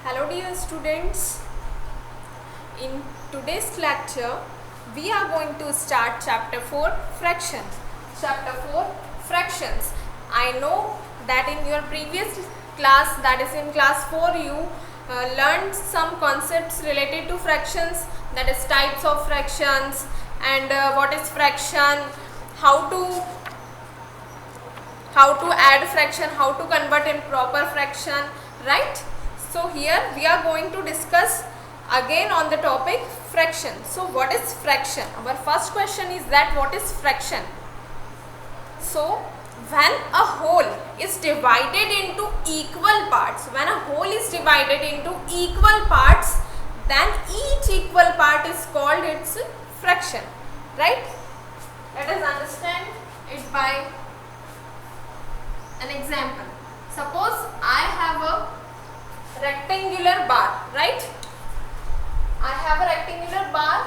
Hello dear students, in today's lecture we are going to start chapter 4 fractions. Chapter 4 fractions. I know that in your previous class, that is in class 4, you learned some concepts related to fractions, that is types of fractions and what is fraction, how to add fraction, how to convert in proper fraction, right? So here we are going to discuss again on the topic fraction. So what is fraction? Our first question is that what is fraction? So when a whole is divided into equal parts, then each equal part is called its fraction, right? Let us understand it by an example. Suppose I have a rectangular bar, right? I have a rectangular bar,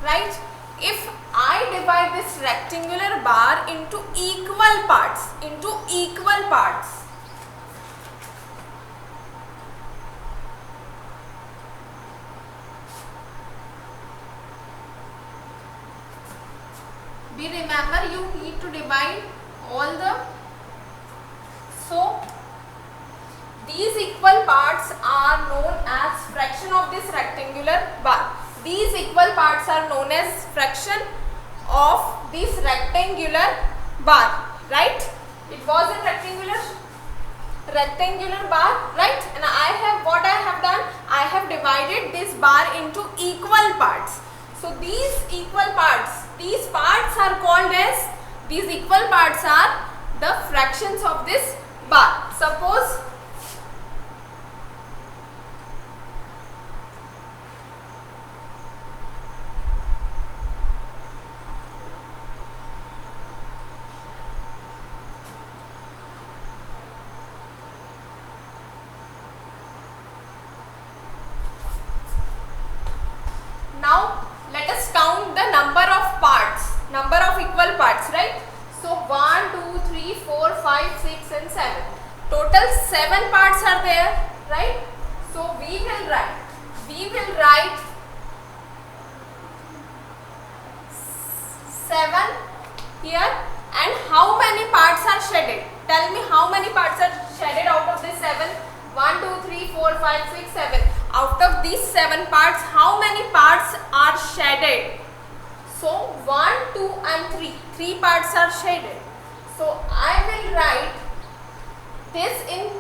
right? If I divide this rectangular bar into equal parts, we remember you need to divide all so these equal parts are known as fraction of this rectangular bar. These equal parts are known as fraction of this rectangular bar, right? It was a rectangular bar, right? And I have divided this bar into equal parts. So these equal parts are called as, these equal parts are the fractions of this bar. Suppose now let us count the number of equal parts, right? So 1, 2, 3, 4, 5, 6 and 7. Total 7 parts are there, right? So we will write 7 here. And how many parts are shaded? Tell me how many parts are shaded out of this 7? 1, 2, 3, 4, 5, 6, 7. Out of these 7 parts, how many parts are shaded? So 1, 2 and 3. 3 parts are shaded. So I will write this in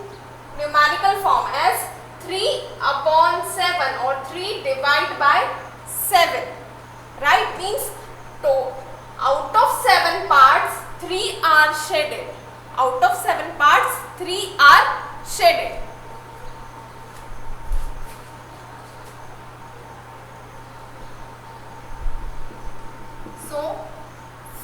numerical form as 3 upon 7 or 3 divided by 7. Right? Means out of 7 parts, 3 are shaded. Out of 7 parts, 3 are shaded. So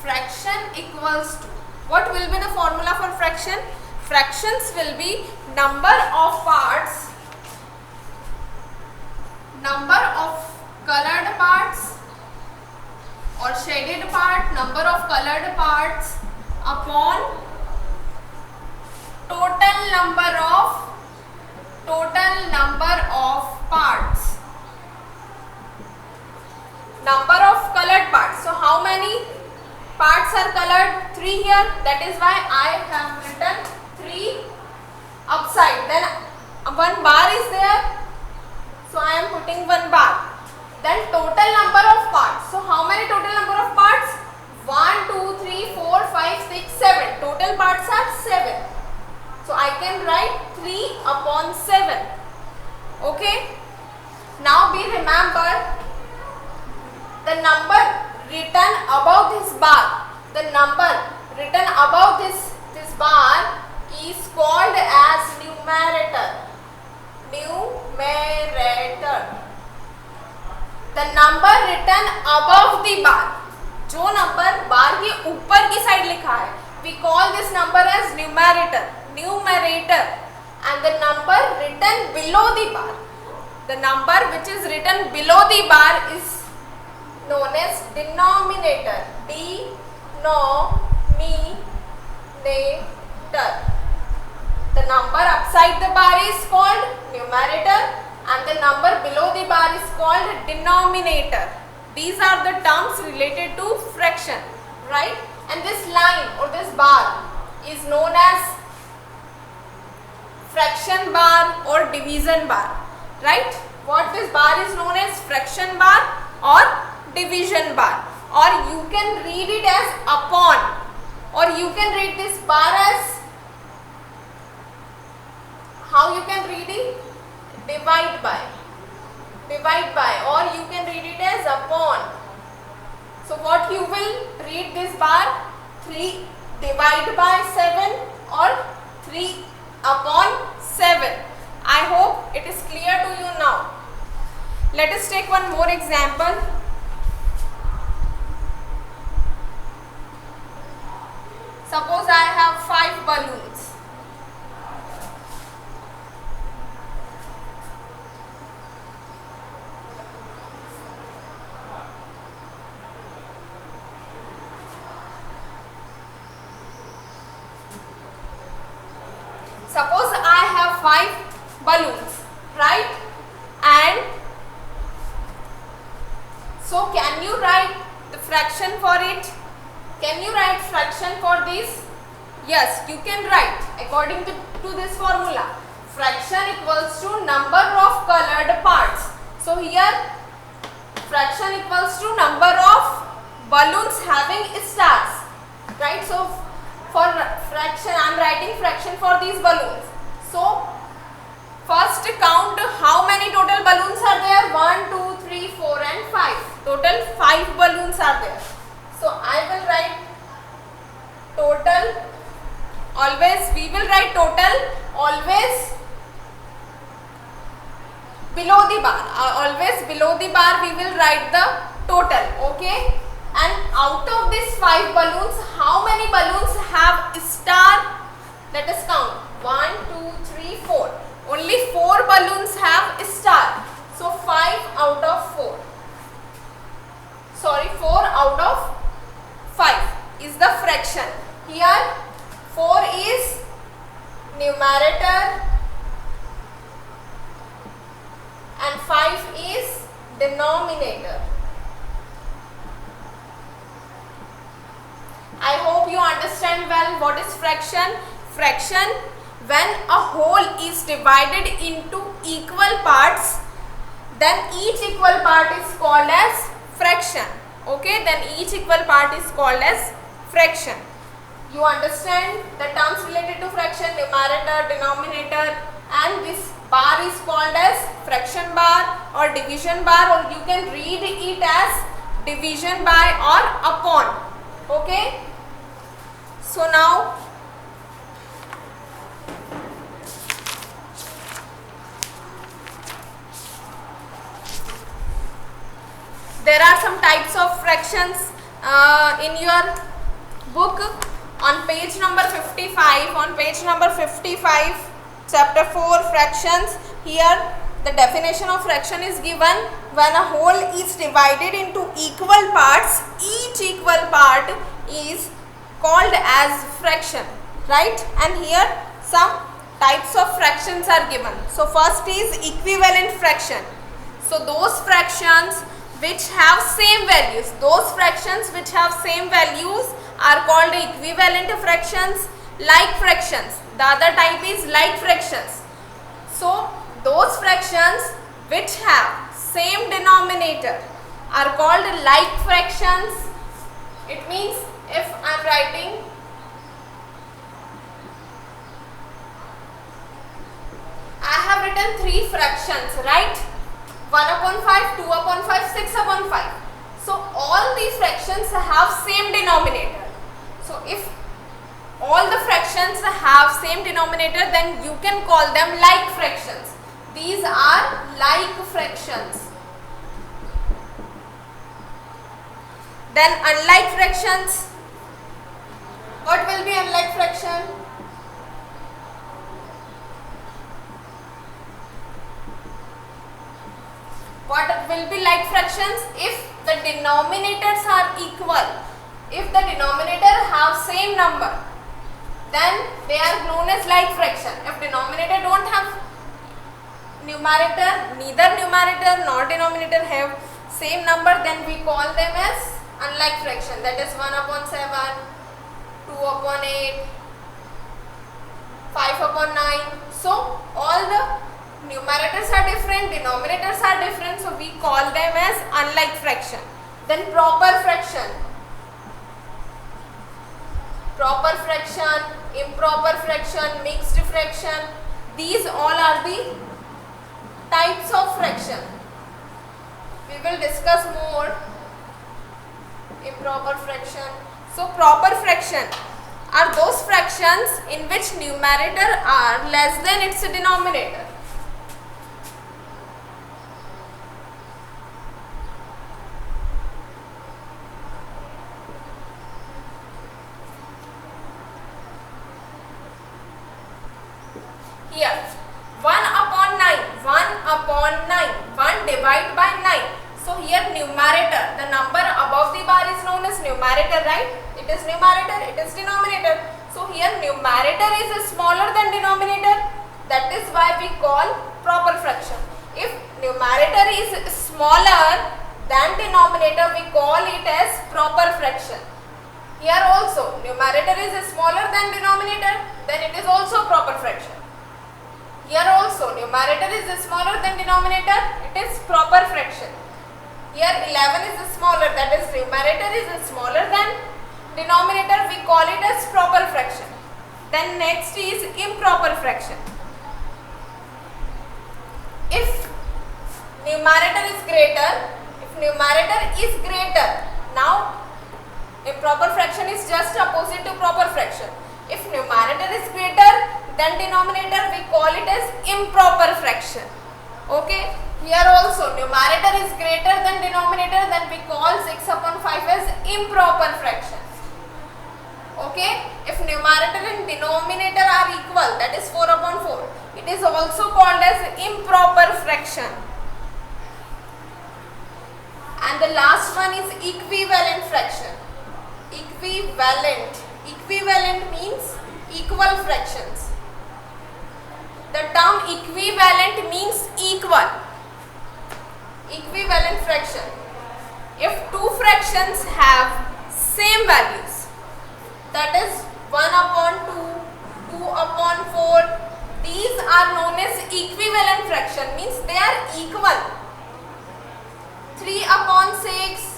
fraction equals to, what will be the formula for fraction? Fractions will be number of parts, number of colored parts or shaded part, number of colored parts upon total number of parts. Number of colored parts. So how many parts are colored? 3 here. That is why I have written 3 upside. Then 1 bar is there. So I am putting 1 bar. Then total number of parts. So how many total number of parts? 1, 2, 3, 4, 5, 6, 7. Total parts are 7. So I can write 3 upon 7. Okay. Now we remember the number written above this bar. The number written above this bar is called as numerator. The number written above the bar, जो number बार के ऊपर की side लिखा है, we call this number as numerator. And the number written below the bar, the number which is written below the bar is known as denominator. upside the bar is called numerator and the number below the bar is called denominator. These are the terms related to fraction, right? And this line or this bar is known as fraction bar or division bar, right? What this bar is known as fraction bar or division bar, or you can read it as upon, or you can read this bar as, how you can read it? Divide by, or you can read it as upon. So what you will read this bar? 3 divide by 7 or 3 upon 7. I hope it is clear to you now. Let us take one more example. Suppose I have 5 balloons. Suppose I have 5 balloons, right? And so can you write the fraction for it? Can you write fraction for this? Yes, you can write according to this formula. Fraction equals to number of colored parts. So here fraction equals to number of balloons having stars, right? So for fraction, I am writing fraction for these balloons. So first count how many total balloons are there. 1, 2, 3, 4 and 5. Total 5 balloons are there. So I will write total. Always we will write total always below the bar. Always below the bar we will write the total. Okay. And out of these 5 balloons, how many balloons have star? Let us count. 1, 2, 3, 4. Only 4 balloons have star. So 5 out of 4. Sorry, 4 out of 5 is the fraction. Here 4 is numerator and 5 is denominator. I hope you understand well what is fraction. Fraction, when a whole is divided into equal parts, then each equal part is called as fraction. Okay, then each equal part is called as fraction. You understand the terms related to fraction, numerator, denominator, and this bar is called as fraction bar or division bar, or you can read it as division by or upon. Okay. So now there are some types of fractions in your book on page number 55. On page number 55, chapter 4, fractions. Here the definition of fraction is given. When a whole is divided into equal parts, each equal part is called as fraction, right? And here some types of fractions are given. So first is equivalent fraction. So those fractions which have same values, those fractions which have same values are called equivalent fractions. Like fractions, the other type is like fractions. So those fractions which have same denominator are called like fractions. It means if I am writing I have written 3 fractions, right? 1/5, 2/5, 6/5. So all these fractions have same denominator. So if all the fractions have same denominator, then you can call them like fractions. These are like fractions. Then unlike fractions. What will be unlike fraction? What will be like fractions? If the denominators are equal, if the denominator have same number, then they are known as like fraction. If denominator don't have numerator, neither numerator nor denominator have same number, then we call them as unlike fraction. That is 1 upon 7, 2 upon 8, 5 upon 9. So all the numerators are different, denominators are different, so we call them as unlike fraction. Then proper fraction, improper fraction, mixed fraction, these all are the types of fraction. We will discuss more improper fraction. So proper fraction are those fractions in which numerator are less than its denominator. Here 1 upon 9, 1 divided by 9. So here numerator, the number above the bar is known as numerator, right? It is numerator, it is denominator. So here numerator is smaller than denominator. That is why we call proper fraction. If numerator is smaller than denominator, we call it as proper fraction. Here also numerator is smaller than denominator, then it is also proper fraction. Here also numerator is smaller than denominator, it is proper fraction. Here 11 is smaller, that is numerator is smaller than denominator, we call it as proper fraction. Then next is improper fraction. If numerator is greater, now improper fraction is just opposite to proper fraction. If numerator is greater than denominator, we call it as improper fraction. Okay. Here also numerator is greater than denominator, then we call 6 upon 5 as improper fraction. Okay. If numerator and denominator are equal, that is 4 upon 4, it is also called as improper fraction. And the last one is equivalent fraction. Equivalent means equal fractions. The term equivalent means equal. Equivalent fraction. If two fractions have same values, that is 1 upon 2, 2 upon 4, these are known as equivalent fraction, means they are equal. 3 upon 6.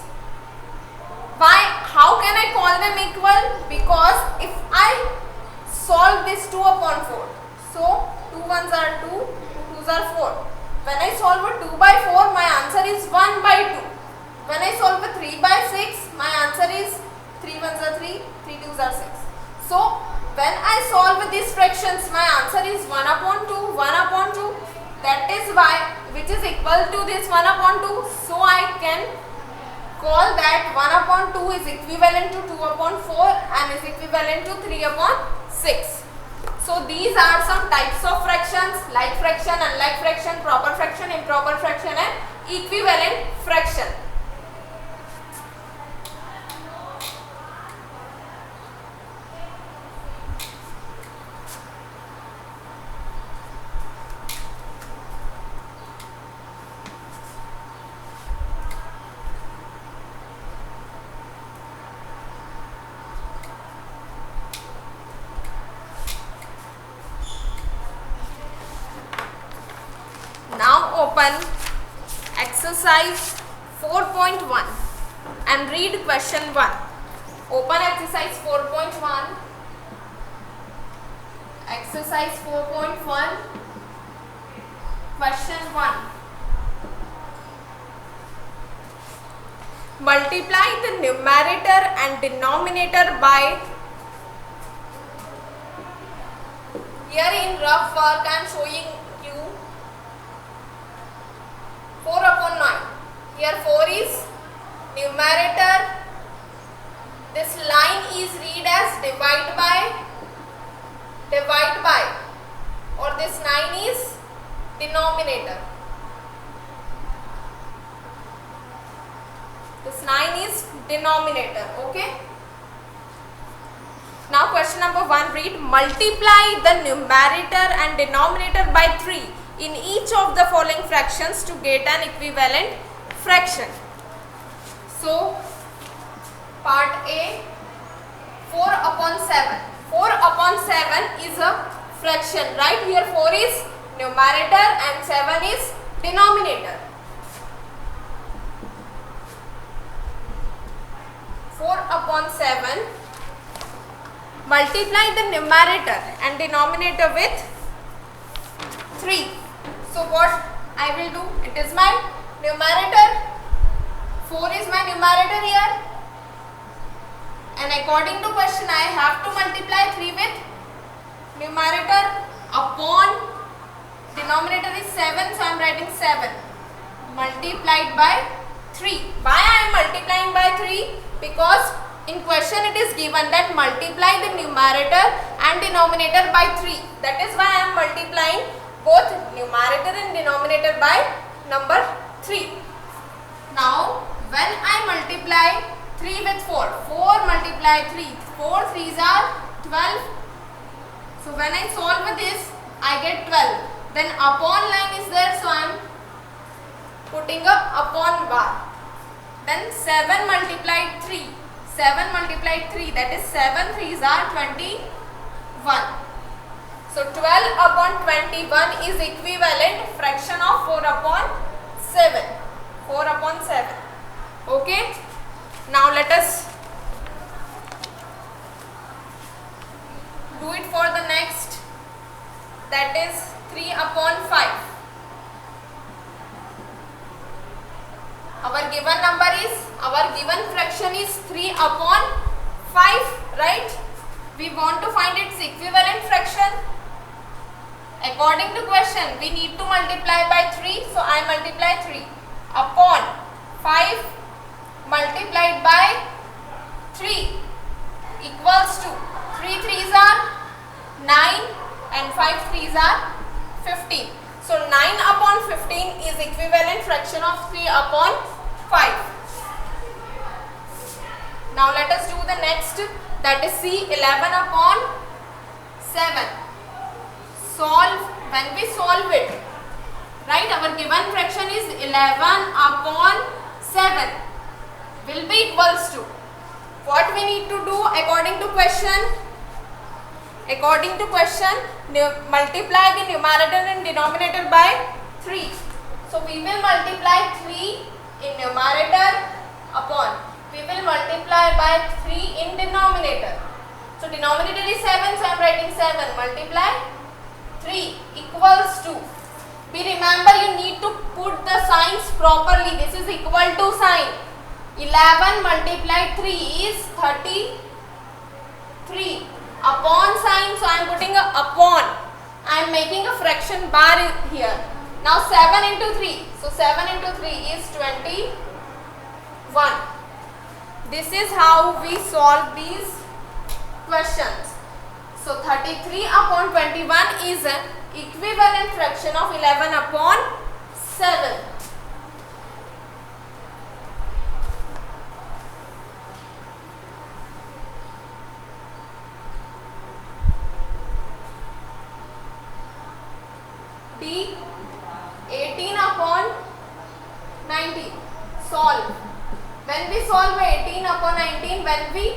Why? How can I call them equal? Because if I solve this 2 upon 4, so 2 ones are 2, 2 twos are 4. When I solve a 2 by 4, my answer is 1 by 2. When I solve a 3 by 6, my answer is 3 ones are 3, 3 twos are 6. So when I solve these fractions, my answer is 1 upon 2, 1 upon 2. That is why, which is equal to this 1 upon 2. So I can call that 1 upon 2 is equivalent to 2 upon 4 and is equivalent to 3 upon 6. So these are some types of fractions: like fraction, unlike fraction, proper fraction, improper fraction and equivalent fraction. Now open exercise 4.1 and read question 1. Open exercise 4.1. Exercise 4.1. Question 1. Multiply the numerator and denominator by. Here in rough work I am showing you 4 upon 9. Here 4 is numerator. This line is read as divide by, or this 9 is denominator. This 9 is denominator. Okay. Now question question number 1, read multiply the numerator and denominator by 3 in each of the following fractions to get an equivalent fraction. So part A, 4 upon 7. 4 upon 7 is a fraction, right? Here 4 is numerator and 7 is denominator. 4 upon 7, multiply the numerator and denominator with 3. So what I will do, it is my numerator, 4 is my numerator here, and according to question I have to multiply 3 with numerator upon denominator is 7, so I am writing 7 multiplied by 3. Why I am multiplying by 3? Because in question it is given that multiply the numerator and denominator by 3. That is why I am multiplying both numerator and denominator by number 3. Now when I multiply 3 with 4, 4 multiply 3, 4 3s are 12. So when I solve this, I get 12. Then upon line is there, so I am putting a upon bar. Then 7 multiplied 3, 7 multiplied 3, that is 7 3s are 21. So 12 upon 21 is equivalent fraction of 4 upon 7. 4 upon 7. Okay. Now let us do it for the next, that is 3 upon 5. Our given fraction is 3 upon 5, right? We want to find its equivalent fraction. According to question, we need to multiply by 3, so I multiply 3 upon 5 multiplied by 3 equals to 3 3s are 9 and 5 3s are 15. So 9 upon 15 is equivalent fraction of 3 upon 5. Now let us do the next, that is C, 11 upon 7. Solve, when we solve it, right, our given fraction is 11 upon 7 will be equals to, what we need to do according to question? According to question, multiply the numerator and denominator by 3. So we will multiply 3 in numerator upon, we will multiply by 3 in denominator. So denominator is 7, so I am writing 7 multiply 3 equals to, we remember you need to put the signs properly. This is equal to sign. 11 multiplied 3 is 33. Upon sign, so I am putting a upon. I am making a fraction bar here. Now 7 into 3. So 7 into 3 is 21. This is how we solve these questions. So 33 upon 21 is an equivalent fraction of 11 upon 7. D, 18 upon 19. Solve. When we solve 18 upon 19, when we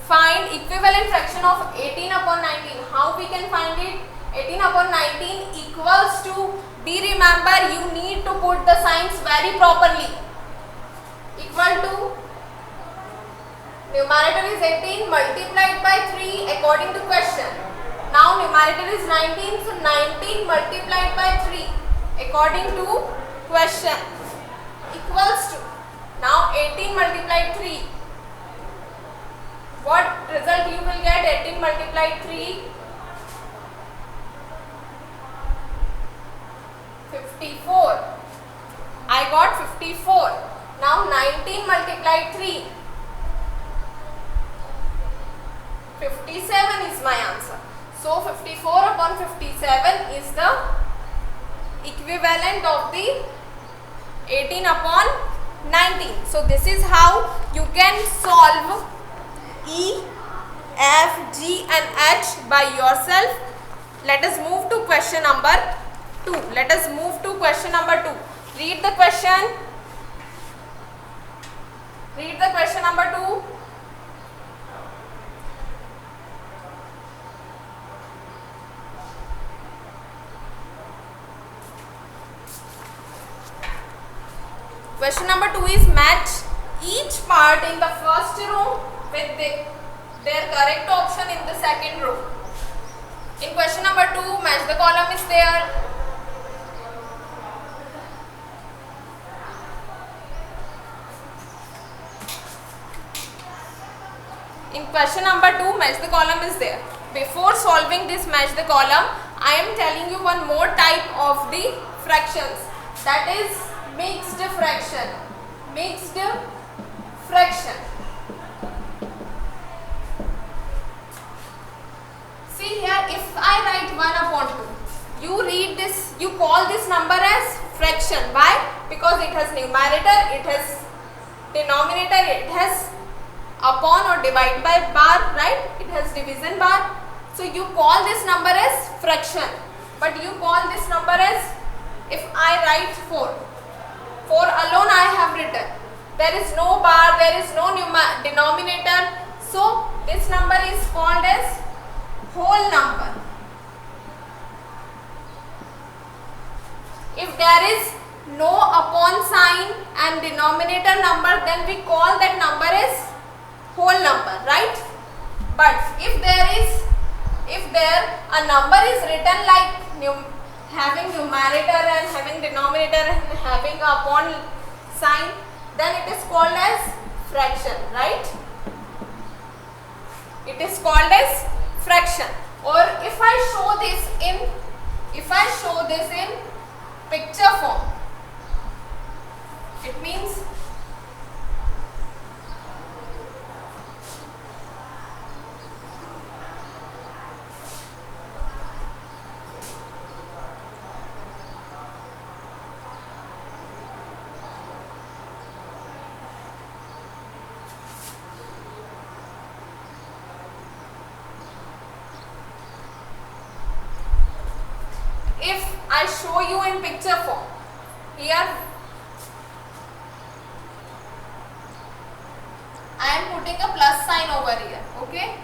find equivalent fraction of 18 upon 19, how we can find it? 18 upon 19 equals to, D, remember you need to put the signs very properly. Equal to, numerator is 18 multiplied by 3 according to question. Now numerator is 19, so 19 multiplied by 3 according to question equals to, now 18 multiplied 3. What result you will get? 18 multiplied 3, 54. I got 54. Now 19 multiplied 3, 57 is my answer. So 54 upon 57 is the equivalent of the 18 upon 19. So this is how you can solve E F, G and H by yourself. Let us move to question number 2. Let us move to question number 2. Read the question. Read the question number 2. Question number 2 is match each part in the first row with their correct option in the second row. In question number 2, match the column is there. In question number 2, match the column is there. Before solving this match the column, I am telling you one more type of the fractions, that is mixed fraction. Mixed fraction. See here, if I write 1 upon 2, you read this, you call this number as fraction. Why? Because it has numerator, it has denominator, it has upon or divide by bar, right? It has division bar. So you call this number as fraction. But you call this number as, if I write 4. 4 alone I have written. There is no bar, there is no denominator. So this number is called as whole number. If there is no upon sign and denominator number, then we call that number as whole number, right? But if there a number is written like having numerator and having denominator and having a upon sign, then it is called as fraction, right? It is called as fraction. Or if I show this in picture form, it means if I show you in picture form, here I am putting a plus sign over here, okay?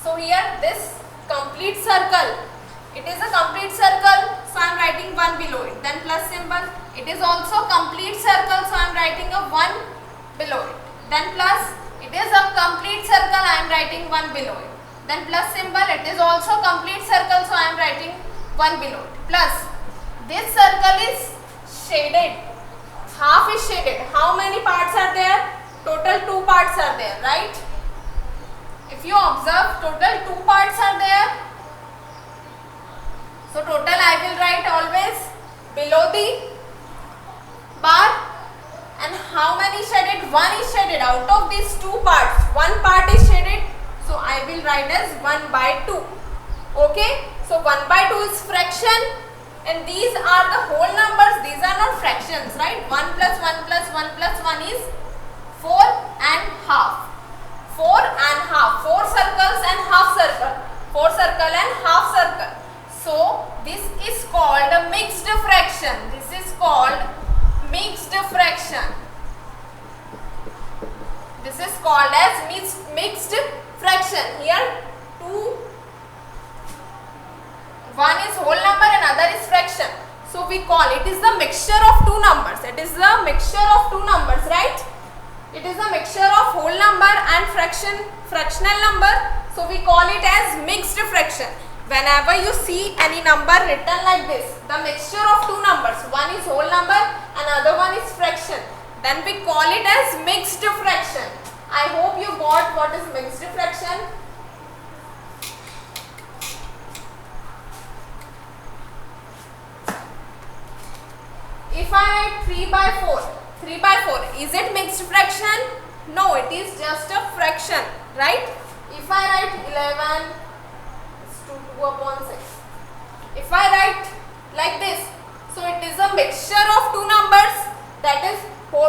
So here this complete circle, it is a complete circle, so I am writing 1 below it, then plus symbol. It is also complete circle, so I am writing a 1 below it, then plus. It is a complete circle, I am writing 1 below it, then plus symbol. It is also complete circle, so I am writing 1 below it, plus this circle is shaded, half is shaded. How many parts are there? Total 2 parts are there, right? If you observe, total 2 parts are there. So total I will write always below the bar. And how many shaded? 1 is shaded. Out of these 2 parts, 1 part is shaded, so I will write as 1 by 2. Okay, so 1 by 2 is fraction, and these are the whole numbers. These are not fractions, right? 1 plus 1 plus 1 plus 1 is 4 and half. 4 and half. 4 circles and half circle. 4 circle and half circle. So this is called a mixed fraction. This is called mixed fraction. This is called as mixed fraction. Here 1 is whole number and other is fraction. So we call it is the mixture of 2 numbers. It is the mixture of 2 numbers, right? It is a mixture of whole number and fractional number. So we call it as mixed fraction. Whenever you see any number written like this, the mixture of 2 numbers, one is whole number and other one is fraction, then we call it as mixed fraction. I hope you got what is mixed fraction. If I write 3 by 4, is it mixed fraction? No, it is just a fraction, right? If I write 11 to 2 upon 6, if I write like this, so it is a mixture of 2 numbers, that is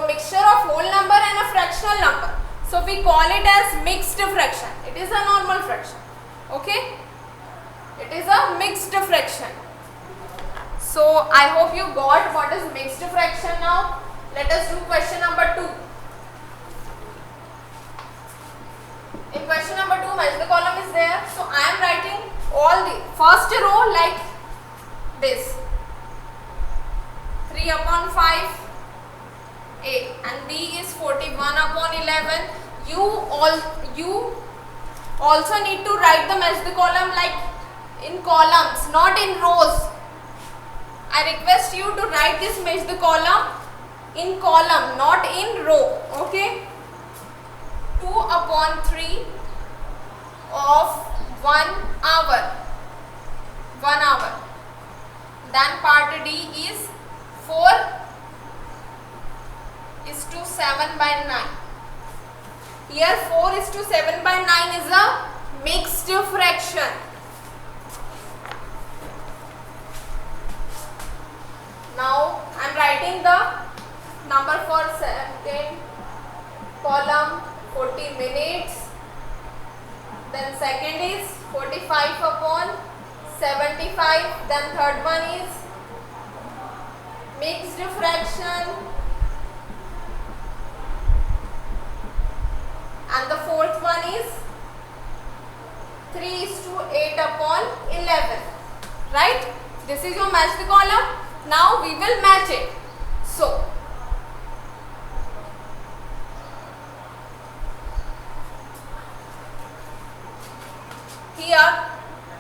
mixture of whole number and a fractional number. So we call it as mixed fraction. It is a normal fraction. Okay? It is a mixed fraction. So I hope you got what is mixed fraction now. Let us do question number 2. In question number 2, match the column is there. So I am writing all the first row like this. 3 upon 5 A and B is 41 upon 11. You also need to write the match the column like in columns, not in rows. I request you to write this match the column in column, not in row. Okay? 2 upon 3 of 1 hour. 1 hour. Then part D is 4 is to 7 by 9. Here 4 is to 7 by 9 is a mixed fraction. Now I am writing the number for second column 40 minutes. Then second is 45 upon 75. Then third one is mixed fraction. And the fourth one is 3 is to 8 upon 11. Right? This is your match the column. Now we will match it. So, here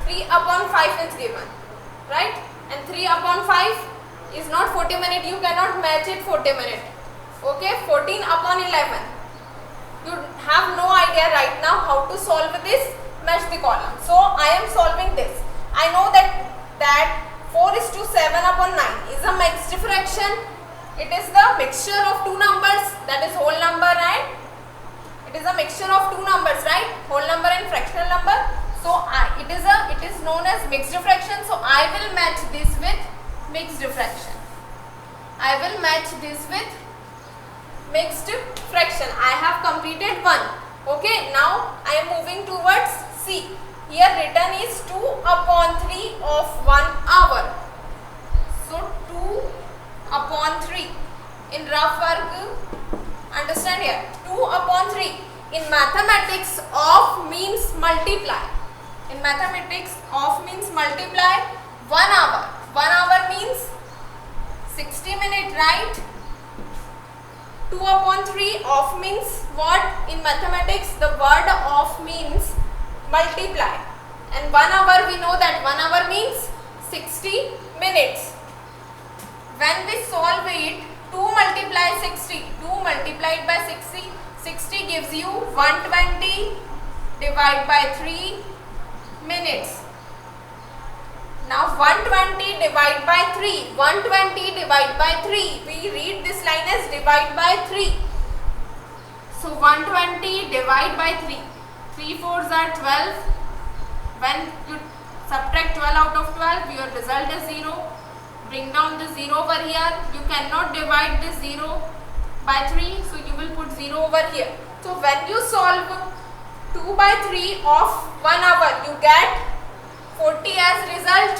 3 upon 5 is given. Right? And 3 upon 5 is not 40 minutes. You cannot match it 40 minutes. Okay? 14 upon 11. You have no idea right now how to solve this match the column. So I am solving this. I know that 4 is to 7 upon 9 is a mixed fraction. It is the mixture of two numbers, that is whole number, and it is a mixture of two numbers, right? Whole number and fractional number. So it is known as mixed fraction. So I will match this with mixed fraction. I will match this with mixed fraction. I have completed one. Okay, now I am moving towards C. Here written is 2 upon 3 of 1 hour. So 2 upon 3 in rough work. Understand here? 2 upon 3. In mathematics, of means multiply. In mathematics, of means multiply 1 hour. 1 hour means 60 minutes, right? 2 upon 3 of means what? In mathematics, the word of means multiply. And 1 hour, we know that 1 hour means 60 minutes. When we solve it, 2 multiply 60. 2 multiplied by 60. 60 gives you 120 divided by 3 minutes. Now 120 divided by 3. 120 divided by 3. We read this line as divide by 3. So 120 divided by 3. 3 fours are 12. When you subtract 12 out of 12, your result is 0. Bring down the 0 over here. You cannot divide this 0 by 3. So you will put 0 over here. So when you solve 2 by 3 of 1 hour, you get 40 as result,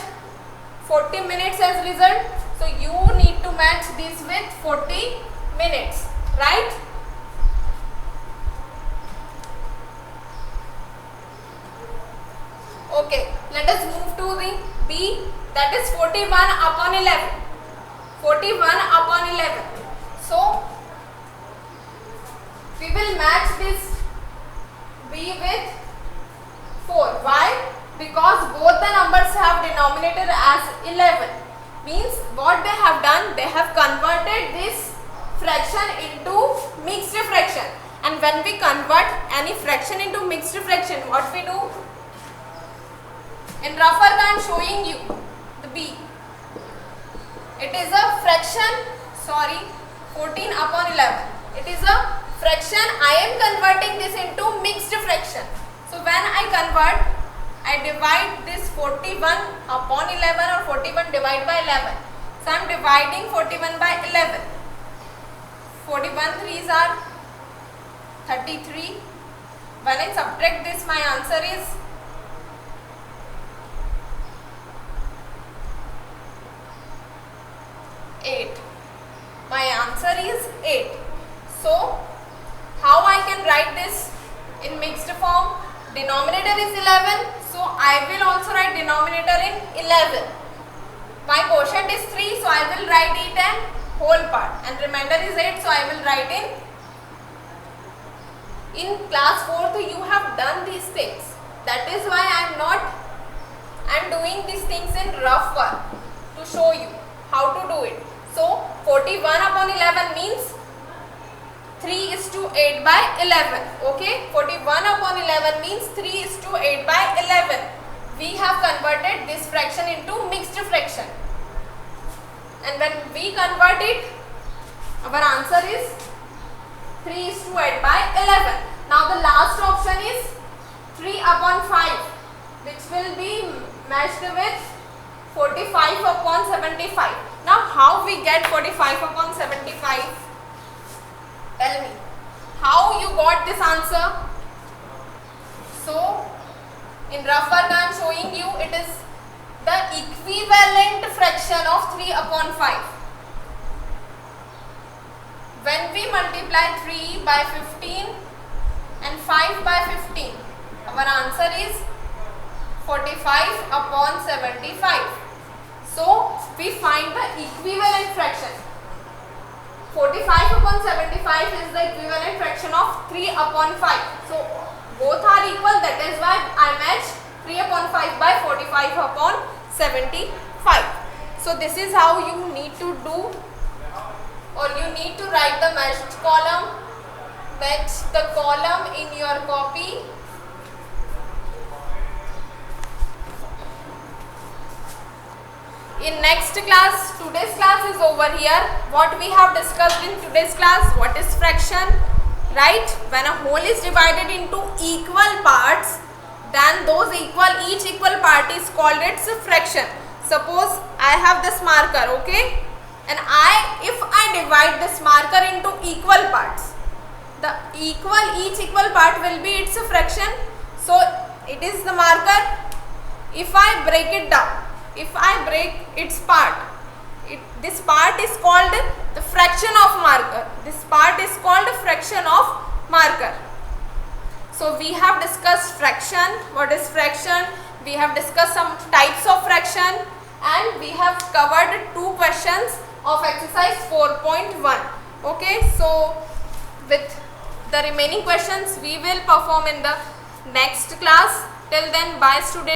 40 minutes as result. So you need to match this with 40 minutes, right? Okay, let us move to the B, that is 41 upon 11. 41 upon 11. So we will match this B with 4. Why? Because both the numbers have denominator as 11. Means what they have done, they have converted this fraction into mixed fraction. And when we convert any fraction into mixed fraction, what we do? In rough work I am showing you the B. It is a fraction, 14 upon 11. It is a fraction. I am converting this into mixed fraction. So when I convert, I divide this 41 upon 11 or 41 divided by 11. So I am dividing 41 by 11. 41 3s are 33. When I subtract this, my answer is 8. My answer is 8. So, how I can write this in mixed form? Denominator is 11. So, I will also write denominator in 11. My quotient is 3. So, I will write it in whole part. And remainder is 8. So, I will write in class 4th you have done these things. That is why I am doing these things in rough work to show you how to do it. So 41 upon 11 means 3:8 by 11. Okay, 41 upon 11 means 3:8 by 11. We have converted this fraction into mixed fraction, and when we convert it, our answer is 3:8 by 11. Now the last option is 3 upon 5, which will be matched with 45 upon 75. Now how we get 45 upon 75? Tell me, how you got this answer? So in rough work I am showing you it is the equivalent fraction of 3 upon 5. When we multiply 3 by 15 and 5 by 15, our answer is 45 upon 75. So, we find the equivalent fraction. 45 upon 75 is the equivalent fraction of 3 upon 5. So, both are equal, that is why I match 3 upon 5 by 45 upon 75. So, this is how you need to do, or you need to write the matched column. Match the column in your copy. In next class, today's class is over here. What we have discussed in today's class, what is fraction, right? When a whole is divided into equal parts, then those each equal part is called its fraction. Suppose I have this marker, okay? And if I divide this marker into equal parts, each equal part will be its fraction. So it is the marker. If I break it down, if I break its part, this part is called the fraction of marker. This part is called fraction of marker. So we have discussed fraction. What is fraction? We have discussed some types of fraction, and we have covered 2 questions of exercise 4.1. Okay, so with the remaining questions we will perform in the next class. Till then, bye students.